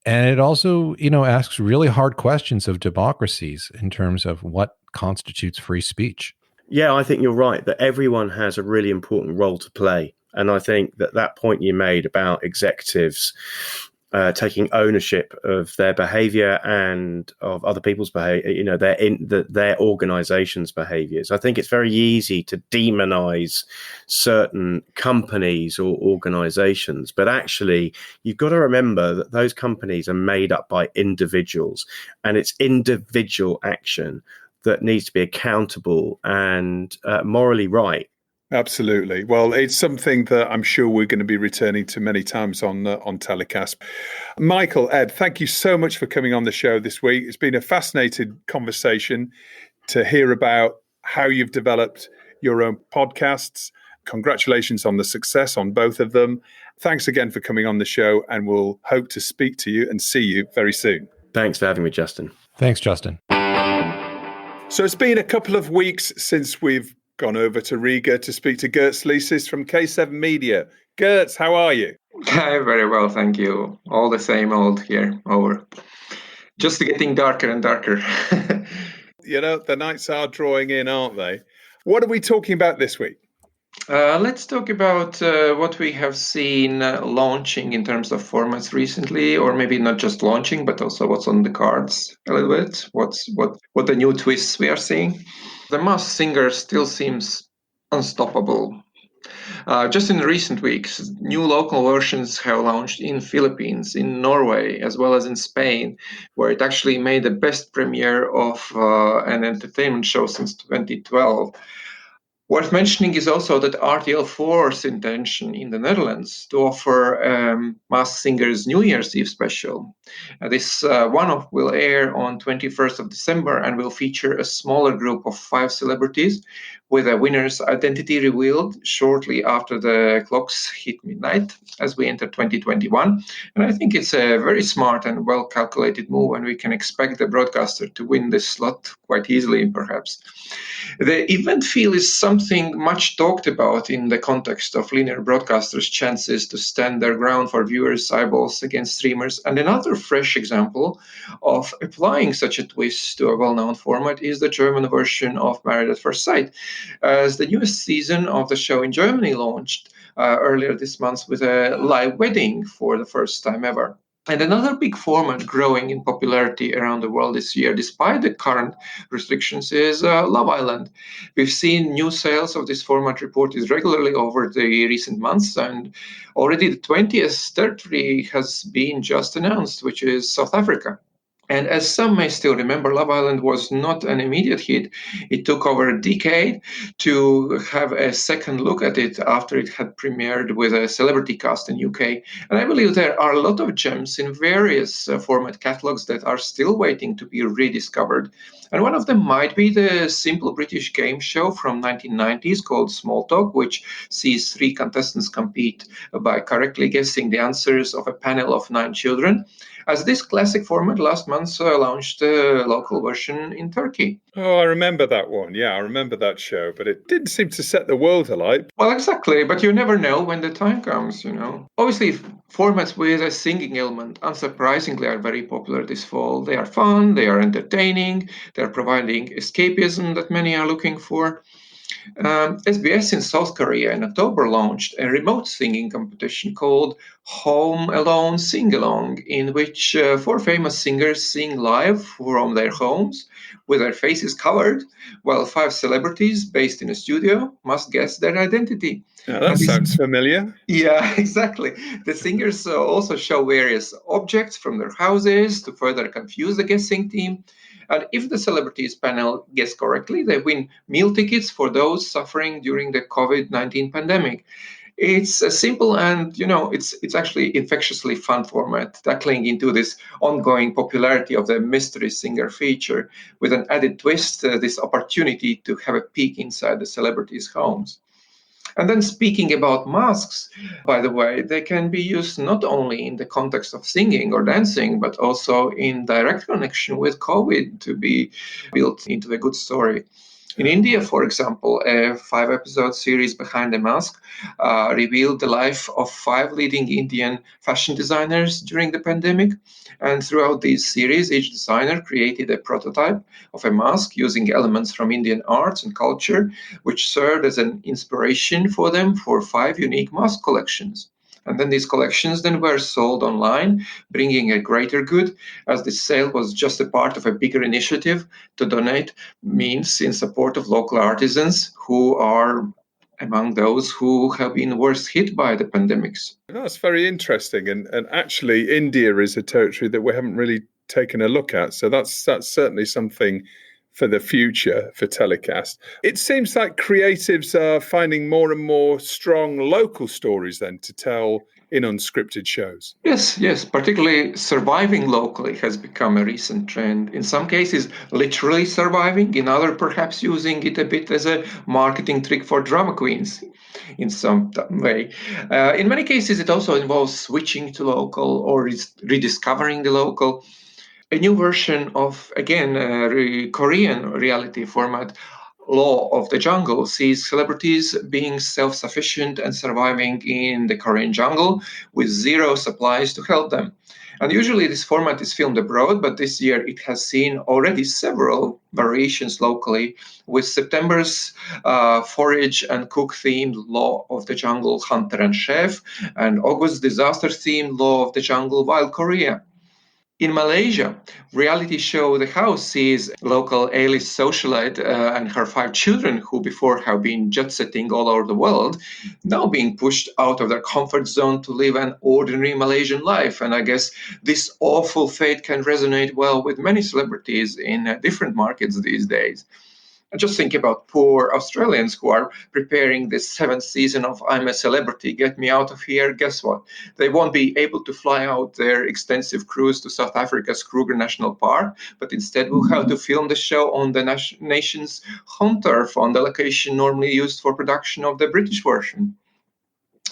And it also, asks really hard questions of democracies in terms of what constitutes free speech. Yeah, I think you're right that everyone has a really important role to play. And I think that point you made about executives taking ownership of their behavior and of other people's behavior, their organization's behaviors. I think it's very easy to demonize certain companies or organizations, but actually you've got to remember that those companies are made up by individuals, and it's individual action that needs to be accountable and morally right. Absolutely. Well, it's something that I'm sure we're going to be returning to many times on TellyCast. Michael, Ed, thank you so much for coming on the show this week. It's been a fascinating conversation to hear about how you've developed your own podcasts. Congratulations on the success on both of them. Thanks again for coming on the show, and we'll hope to speak to you and see you very soon. Thanks for having me, Justin. Thanks, Justin. So it's been a couple of weeks since we've gone over to Riga to speak to Girts Licis from K7 Media. Girts, how are you? Hi, very well, thank you. All the same old here, over. Just getting darker and darker. The nights are drawing in, aren't they? What are we talking about this week? Let's talk about what we have seen launching in terms of formats recently, or maybe not just launching, but also what's on the cards a little bit. What the new twists we are seeing. The Masked Singer still seems unstoppable. Just in recent weeks, new local versions have launched in Philippines, in Norway, as well as in Spain, where it actually made the best premiere of an entertainment show since 2012. Worth mentioning is also that RTL 4's intention in the Netherlands to offer Masked Singer's New Year's Eve special. This one-off will air on 21st of December and will feature a smaller group of 5 celebrities with a winner's identity revealed shortly after the clocks hit midnight as we enter 2021. And I think it's a very smart and well-calculated move, and we can expect the broadcaster to win this slot quite easily, perhaps. The event feel is something much talked about in the context of linear broadcasters' chances to stand their ground for viewers' eyeballs against streamers. And another fresh example of applying such a twist to a well-known format is the German version of Married at First Sight, as the newest season of the show in Germany launched earlier this month with a live wedding for the first time ever. And another big format growing in popularity around the world this year, despite the current restrictions, is Love Island. We've seen new sales of this format reported regularly over the recent months, and already the 20th territory has been just announced, which is South Africa. And as some may still remember, Love Island was not an immediate hit. It took over a decade to have a second look at it after it had premiered with a celebrity cast in UK. And I believe there are a lot of gems in various format catalogs that are still waiting to be rediscovered. And one of them might be the simple British game show from 1990s called Small Talk, which sees 3 contestants compete by correctly guessing the answers of a panel of 9 children. As this classic format last month launched a local version in Turkey. Oh, I remember that one. Yeah, I remember that show, but it didn't seem to set the world alight. Well, exactly, but you never know when the time comes, you know. Obviously, formats with a singing element, unsurprisingly, are very popular this fall. They are fun, they are entertaining, they are providing escapism that many are looking for. SBS in South Korea in October launched a remote singing competition called Home Alone Sing Along, in which 4 famous singers sing live from their homes with their faces covered, while 5 celebrities based in a studio must guess their identity. Yeah, that sounds familiar. Yeah, exactly. The singers also show various objects from their houses to further confuse the guessing team. And if the celebrities panel guess correctly, they win meal tickets for those suffering during the COVID-19 pandemic. It's a simple and, it's actually infectiously fun format, tackling into this ongoing popularity of the mystery singer feature with an added twist, this opportunity to have a peek inside the celebrities' homes. And then speaking about masks, by the way, they can be used not only in the context of singing or dancing, but also in direct connection with COVID to be built into the good story. In India, for example, a 5-episode series Behind the Mask revealed the life of 5 leading Indian fashion designers during the pandemic. And throughout these series, each designer created a prototype of a mask using elements from Indian arts and culture, which served as an inspiration for them for 5 unique mask collections. And then these collections then were sold online, bringing a greater good, as this sale was just a part of a bigger initiative to donate means in support of local artisans who are among those who have been worst hit by the pandemics. That's very interesting. And actually, India is a territory that we haven't really taken a look at. So that's certainly something for the future for TellyCast. It seems like creatives are finding more and more strong local stories then to tell in unscripted shows. Yes, particularly surviving locally has become a recent trend. In some cases, literally surviving, in other perhaps using it a bit as a marketing trick for drama queens in some way. In many cases, it also involves switching to local or rediscovering the local. A new version of, again, Korean reality format, Law of the Jungle, sees celebrities being self-sufficient and surviving in the Korean jungle with 0 supplies to help them. And usually this format is filmed abroad, but this year it has seen already several variations locally, with September's forage and cook themed Law of the Jungle, Hunter and Chef, and August's disaster themed Law of the Jungle, Wild Korea. In Malaysia, reality show The House sees local A-list socialite and her 5 children, who before have been jet-setting all over the world, now being pushed out of their comfort zone to live an ordinary Malaysian life. And I guess this awful fate can resonate well with many celebrities in different markets these days. Just think about poor Australians who are preparing this 7th season of I'm a Celebrity, Get Me Out of Here. Guess what? They won't be able to fly out their extensive cruise to South Africa's Kruger National Park, but instead will have to film the show on the nation's home turf, on the location normally used for production of the British version.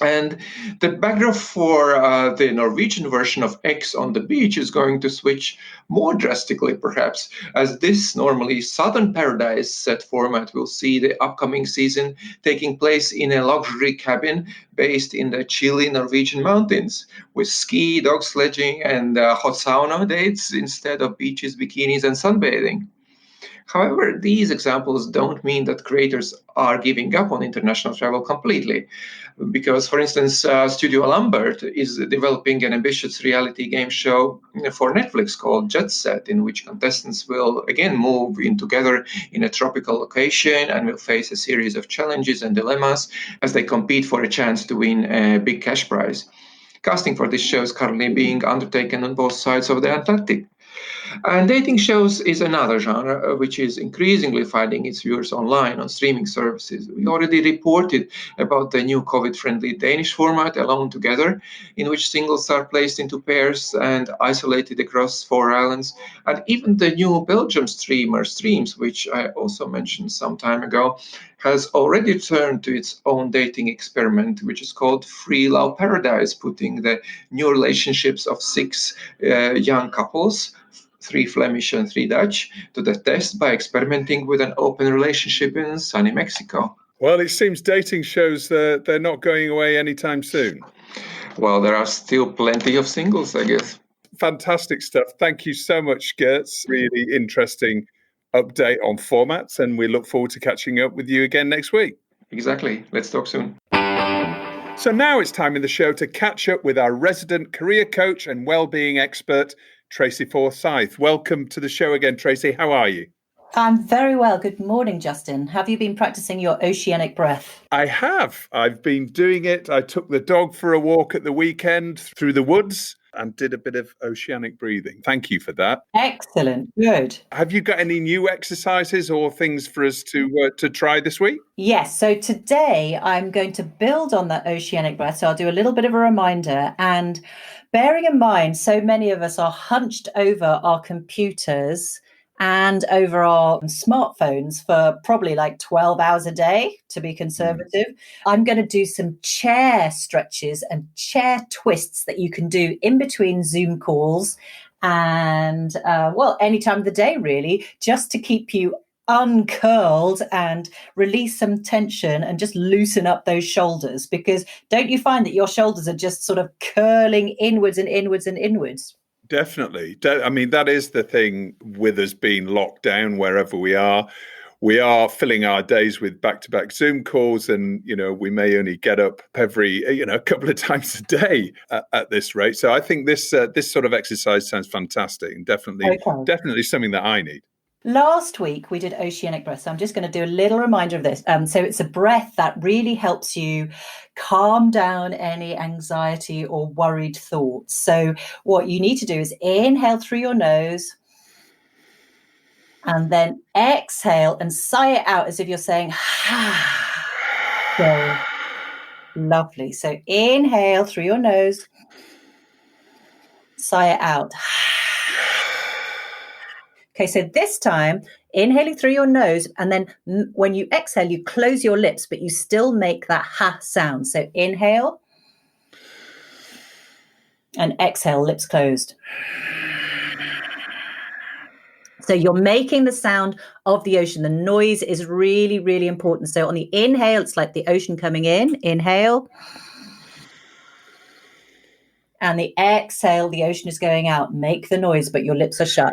And the backdrop for the Norwegian version of X on the Beach is going to switch more drastically, perhaps, as this normally Southern Paradise set format will see the upcoming season taking place in a luxury cabin based in the chilly Norwegian mountains, with ski, dog sledging, and hot sauna dates instead of beaches, bikinis, and sunbathing. However, these examples don't mean that creators are giving up on international travel completely. Because, for instance, Studio Lambert is developing an ambitious reality game show for Netflix called Jet Set, in which contestants will again move in together in a tropical location and will face a series of challenges and dilemmas as they compete for a chance to win a big cash prize. Casting for this show is currently being undertaken on both sides of the Atlantic. And dating shows is another genre which is increasingly finding its viewers online on streaming services. We already reported about the new COVID-friendly Danish format, Alone Together, in which singles are placed into pairs and isolated across 4 islands. And even the new Belgium streamer Streams, which I also mentioned some time ago, has already turned to its own dating experiment, which is called Free Love Paradise, putting the new relationships of 6 young couples, 3 Flemish and 3 Dutch, to the test by experimenting with an open relationship in sunny Mexico. Well, it seems dating shows they're not going away anytime soon. Well, there are still plenty of singles, I guess. Fantastic stuff. Thank you so much, Girts. Really interesting update on formats, and we look forward to catching up with you again next week. Exactly. Let's talk soon. So now it's time in the show to catch up with our resident career coach and wellbeing expert, Tracy Forsyth. Welcome to the show again, Tracy. How are you? I'm very well. Good morning, Justin. Have you been practicing your oceanic breath? I have. I've been doing it. I took the dog for a walk at the weekend through the woods and did a bit of oceanic breathing. Thank you for that. Excellent. Good. Have you got any new exercises or things for us to try this week? Yes. So today I'm going to build on that oceanic breath. So I'll do a little bit of a reminder, and bearing in mind, so many of us are hunched over our computers and over our smartphones for probably like 12 hours a day, to be conservative. I'm going to do some chair stretches and chair twists that you can do in between Zoom calls and, any time of the day, really, just to keep you uncurled and release some tension and just loosen up those shoulders. Because don't you find that your shoulders are just sort of curling inwards and inwards and inwards? Definitely. I mean, that is the thing with us being locked down wherever we are. We are filling our days with back-to-back Zoom calls, and, we may only get up every, a couple of times a day at this rate. So I think this sort of exercise sounds fantastic, and definitely something that I need. Last week, we did oceanic breath. So I'm just going to do a little reminder of this. So it's a breath that really helps you calm down any anxiety or worried thoughts. So what you need to do is inhale through your nose and then exhale and sigh it out as if you're saying, so lovely. So inhale through your nose, sigh it out. Okay, so this time, inhaling through your nose, and then when you exhale, you close your lips, but you still make that ha sound. So inhale and exhale, lips closed. So you're making the sound of the ocean. The noise is really, really important. So on the inhale, it's like the ocean coming in. Inhale. And the exhale, the ocean is going out. Make the noise, but your lips are shut.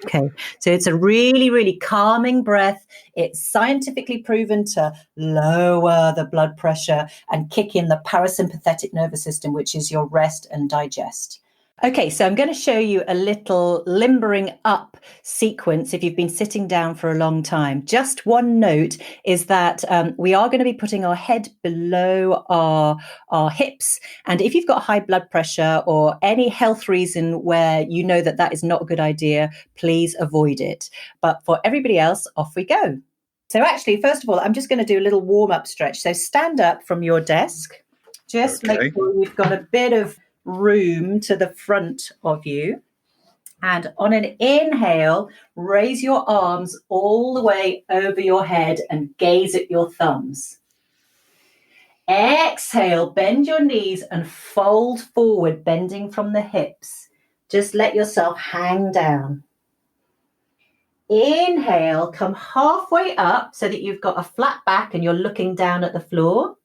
Okay, so it's a really, really calming breath. It's scientifically proven to lower the blood pressure and kick in the parasympathetic nervous system, which is your rest and digest. Okay, so I'm going to show you a little limbering up sequence if you've been sitting down for a long time. Just one note is that we are going to be putting our head below our hips. And if you've got high blood pressure or any health reason where you know that that is not a good idea, please avoid it. But for everybody else, off we go. So actually, first of all, I'm just going to do a little warm-up stretch. So stand up from your desk. Just make sure you've got a bit of room to the front of you. And on an inhale, raise your arms all the way over your head and gaze at your thumbs. Exhale, bend your knees and fold forward, bending from the hips. Just let yourself hang down. Inhale, come halfway up so that you've got a flat back and you're looking down at the floor.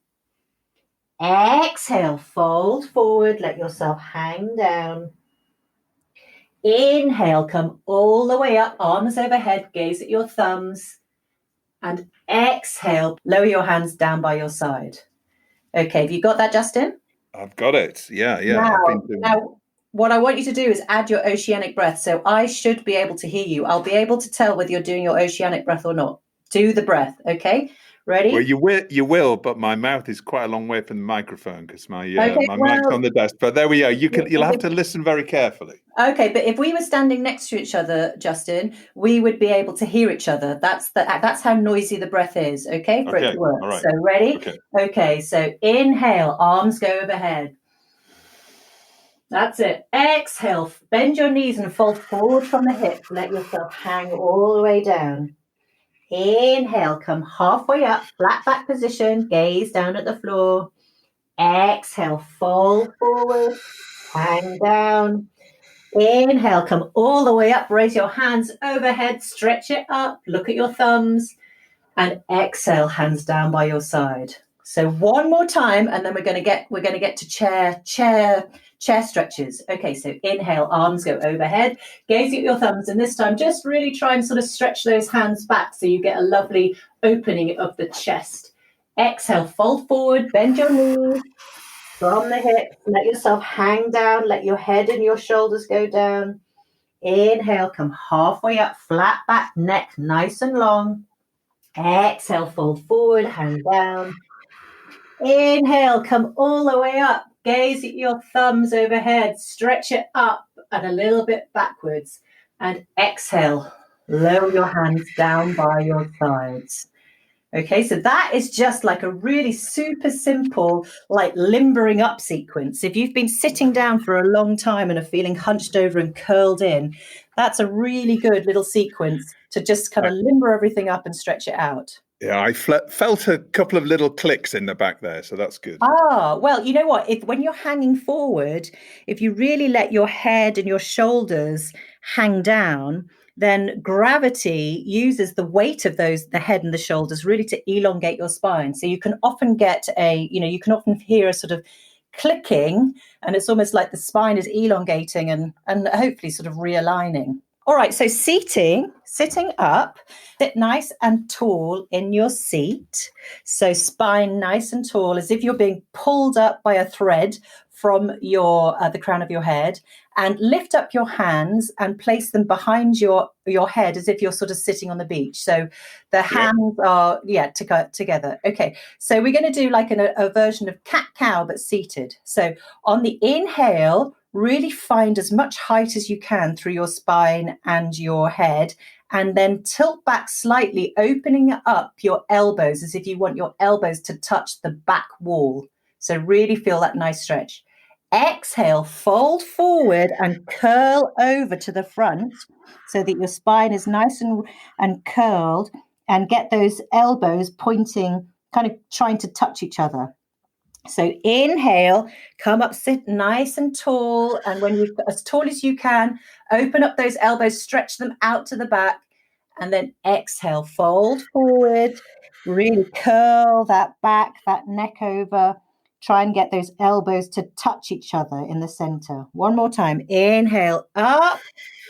Exhale, fold forward, let yourself hang down. Inhale, come all the way up, arms overhead, gaze at your thumbs. And exhale, lower your hands down by your side. Okay, have you got that, Justin? I've got it. Yeah. Now, what I want you to do is add your oceanic breath. So I should be able to hear you. I'll be able to tell whether you're doing your oceanic breath or not. Do the breath, okay? Ready? Well, you will, but my mouth is quite a long way from the microphone because my mic's on the desk. But there we go. You'll have to listen very carefully. Okay, but if we were standing next to each other, Justin, we would be able to hear each other. That's how noisy the breath is. Okay, for it to work. Right. So ready? Okay. So inhale, arms go overhead. That's it. Exhale, bend your knees and fold forward from the hips. Let yourself hang all the way down. Inhale, come halfway up, flat back position, gaze down at the floor. Exhale, fold forward, hang down. Inhale, come all the way up, raise your hands overhead, stretch it up, look at your thumbs, and exhale, hands down by your side. So one more time, and then we're going to get to chair stretches. Okay, so inhale, arms go overhead, gaze at your thumbs, and this time just really try and sort of stretch those hands back so you get a lovely opening of the chest. Exhale, fold forward, bend your knees from the hips, let yourself hang down, let your head and your shoulders go down. Inhale, come halfway up, flat back, neck nice and long. Exhale, fold forward, hang down. Inhale, come all the way up, gaze at your thumbs overhead, stretch it up and a little bit backwards. And exhale, lower your hands down by your sides. Okay, so that is just like a really super simple, like limbering up sequence. If you've been sitting down for a long time and are feeling hunched over and curled in, that's a really good little sequence to just kind of limber everything up and stretch it out. Yeah, I felt a couple of little clicks in the back there, so that's good. Ah, well, you know what? When you're hanging forward, if you really let your head and your shoulders hang down, then gravity uses the weight of the head and the shoulders really to elongate your spine. So you can often get you can often hear a sort of clicking, and it's almost like the spine is elongating and hopefully sort of realigning. All right, so sitting up, sit nice and tall in your seat. So spine nice and tall, as if you're being pulled up by a thread from the crown of your head, and lift up your hands and place them behind your head as if you're sort of sitting on the beach. So the hands are together. Okay, so we're going to do like a version of cat-cow but seated. So on the inhale, really find as much height as you can through your spine and your head, and then tilt back slightly, opening up your elbows as if you want your elbows to touch the back wall. So really feel that nice stretch. Exhale, fold forward and curl over to the front so that your spine is nice and curled, and get those elbows pointing, kind of trying to touch each other. So inhale, come up, sit nice and tall. And when you're as tall as you can, open up those elbows, stretch them out to the back. And then exhale, fold forward, really curl that back, that neck over. Try and get those elbows to touch each other in the center. One more time. Inhale, up,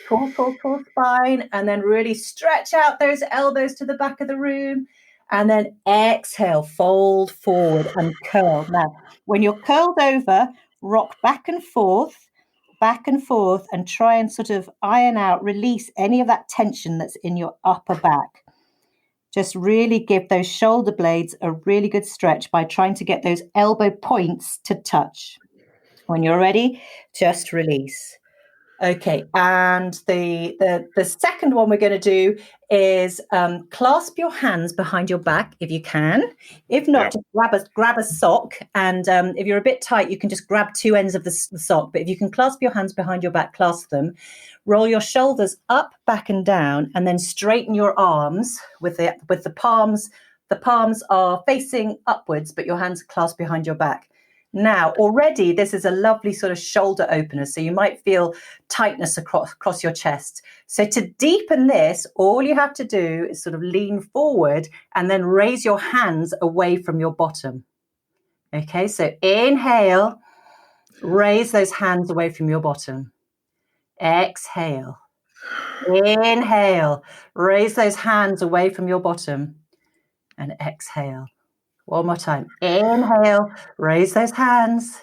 tall spine. And then really stretch out those elbows to the back of the room. And then exhale, fold forward and curl. Now, when you're curled over, rock back and forth, back and forth and try and sort of iron out, release any of that tension that's in your upper back. Just really give those shoulder blades a really good stretch by trying to get those elbow points to touch. When you're ready, just release. Okay, and the second one we're going to do is clasp your hands behind your back if you can. If not, just grab a sock, and if you're a bit tight, you can just grab two ends of the sock. But if you can clasp your hands behind your back, clasp them. Roll your shoulders up, back, and down, and then straighten your arms with the palms. The palms are facing upwards, but your hands are clasped behind your back. Now, already, this is a lovely sort of shoulder opener. So you might feel tightness across your chest. So to deepen this, all you have to do is sort of lean forward and then raise your hands away from your bottom. Okay, so inhale, raise those hands away from your bottom. Exhale. Inhale, raise those hands away from your bottom. And exhale. One more time. Inhale, raise those hands,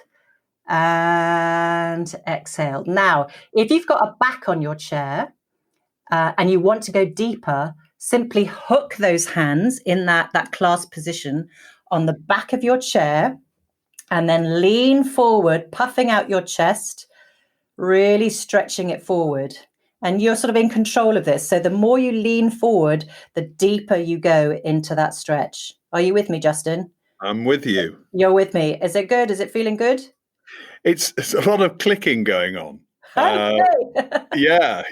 and exhale. Now, if you've got a back on your chair and you want to go deeper, simply hook those hands in that clasp position on the back of your chair and then lean forward, puffing out your chest, really stretching it forward. And you're sort of in control of this. So the more you lean forward, the deeper you go into that stretch. Are you with me, Justin? I'm with you. You're with me. Is it good? Is it feeling good? It's a lot of clicking going on. Yeah,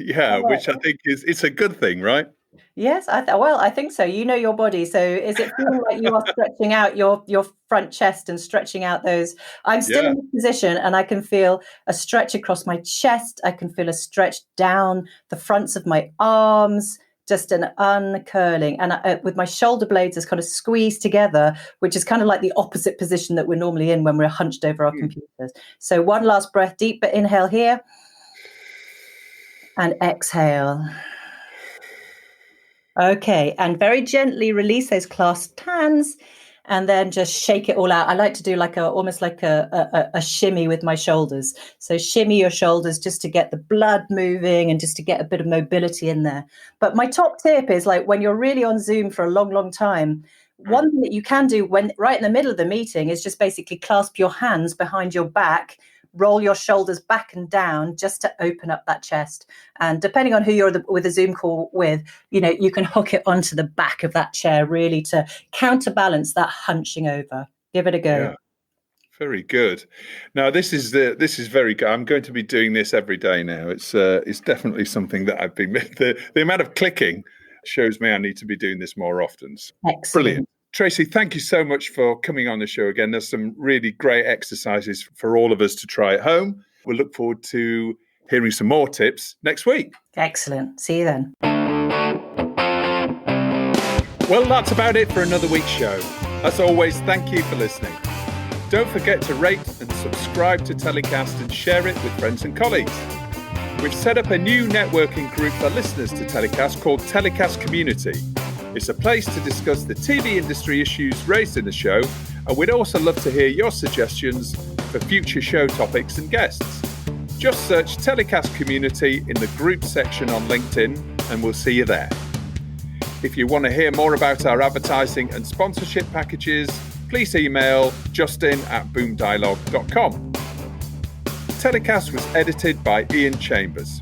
which I think it's a good thing, right? Yes, I think so. You know your body. So is it feeling like you are stretching out your front chest and stretching out those? I'm still in this position and I can feel a stretch across my chest. I can feel a stretch down the fronts of my arms, just an uncurling. And with my shoulder blades as kind of squeezed together, which is kind of like the opposite position that we're normally in when we're hunched over our computers. So one last breath, deep inhale here and exhale. Okay, and very gently release those clasped hands and then just shake it all out. I like to do almost like a shimmy with my shoulders. So shimmy your shoulders just to get the blood moving and just to get a bit of mobility in there. But my top tip is when you're really on Zoom for a long, long time, one thing that you can do when right in the middle of the meeting is just basically clasp your hands behind your back, roll your shoulders back and down just to open up that chest. And depending on who you're with a Zoom call with, you can hook it onto the back of that chair really to counterbalance that hunching over. Give it a go. Yeah. Very good. Now, this is very good. I'm going to be doing this every day now. It's definitely something that I've been. The amount of clicking shows me I need to be doing this more often. Excellent. Brilliant. Tracy, thank you so much for coming on the show again. There's some really great exercises for all of us to try at home. We'll look forward to hearing some more tips next week. Excellent. See you then. Well, that's about it for another week's show. As always, thank you for listening. Don't forget to rate and subscribe to TellyCast and share it with friends and colleagues. We've set up a new networking group for listeners to TellyCast called TellyCast Community. It's a place to discuss the TV industry issues raised in the show, and we'd also love to hear your suggestions for future show topics and guests. Just search TellyCast Community in the group section on LinkedIn, and we'll see you there. If you want to hear more about our advertising and sponsorship packages, please email justin@boomdialogue.com. TellyCast was edited by Ian Chambers.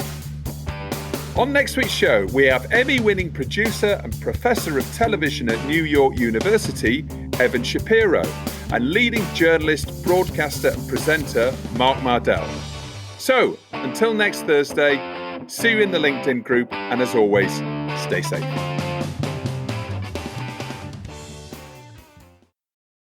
On next week's show, we have Emmy-winning producer and professor of television at New York University, Evan Shapiro, and leading journalist, broadcaster and presenter, Mark Mardell. So, until next Thursday, see you in the LinkedIn group, and as always, stay safe.